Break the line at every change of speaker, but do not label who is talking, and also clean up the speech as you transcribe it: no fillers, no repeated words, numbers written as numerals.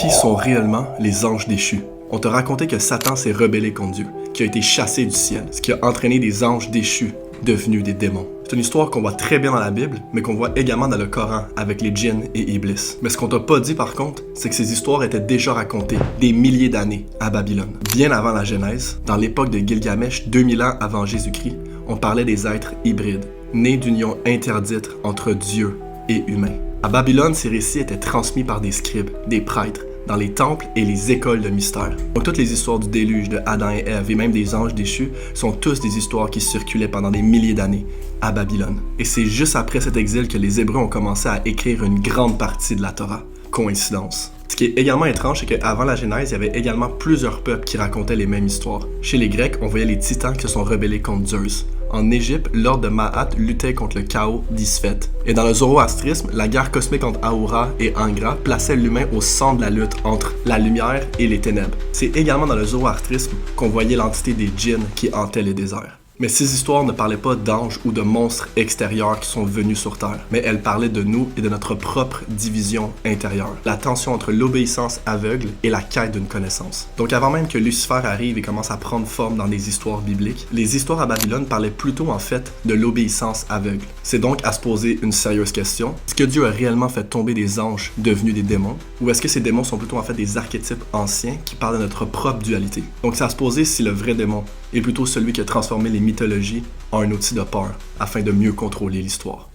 Qui sont réellement les anges déchus? On t'a raconté que Satan s'est rebellé contre Dieu, qui a été chassé du ciel, ce qui a entraîné des anges déchus, devenus des démons. C'est une histoire qu'on voit très bien dans la Bible, mais qu'on voit également dans le Coran avec les djinns et Iblis. Mais ce qu'on t'a pas dit par contre, c'est que ces histoires étaient déjà racontées des milliers d'années à Babylone. Bien avant la Genèse, dans l'époque de Gilgamesh, 2000 ans avant Jésus-Christ, on parlait des êtres hybrides, nés d'union interdite entre Dieu et humain. À Babylone, ces récits étaient transmis par des scribes, des prêtres, dans les temples et les écoles de mystère. Donc toutes les histoires du déluge, de Adam et Ève et même des anges déchus sont tous des histoires qui circulaient pendant des milliers d'années à Babylone. Et c'est juste après cet exil que les Hébreux ont commencé à écrire une grande partie de la Torah. Coïncidence. Ce qui est également étrange, c'est qu'avant la Genèse, il y avait également plusieurs peuples qui racontaient les mêmes histoires. Chez les Grecs, on voyait les titans qui se sont rebellés contre Zeus. En Égypte, l'ordre de Ma'at luttait contre le chaos d'Isphèt. Et dans le zoroastrisme, la guerre cosmique entre Ahura et Angra plaçait l'humain au centre de la lutte entre la lumière et les ténèbres. C'est également dans le zoroastrisme qu'on voyait l'entité des djinns qui hantaient les déserts. Mais ces histoires ne parlaient pas d'anges ou de monstres extérieurs qui sont venus sur Terre, mais elles parlaient de nous et de notre propre division intérieure, la tension entre l'obéissance aveugle et la quête d'une connaissance. Donc avant même que Lucifer arrive et commence à prendre forme dans des histoires bibliques, les histoires à Babylone parlaient plutôt en fait de l'obéissance aveugle. C'est donc à se poser une sérieuse question. Est-ce que Dieu a réellement fait tomber des anges devenus des démons? Ou est-ce que ces démons sont plutôt en fait des archétypes anciens qui parlent de notre propre dualité? Donc c'est à se poser si le vrai démon est plutôt celui qui a transformé les mythologies en un outil de peur afin de mieux contrôler l'histoire.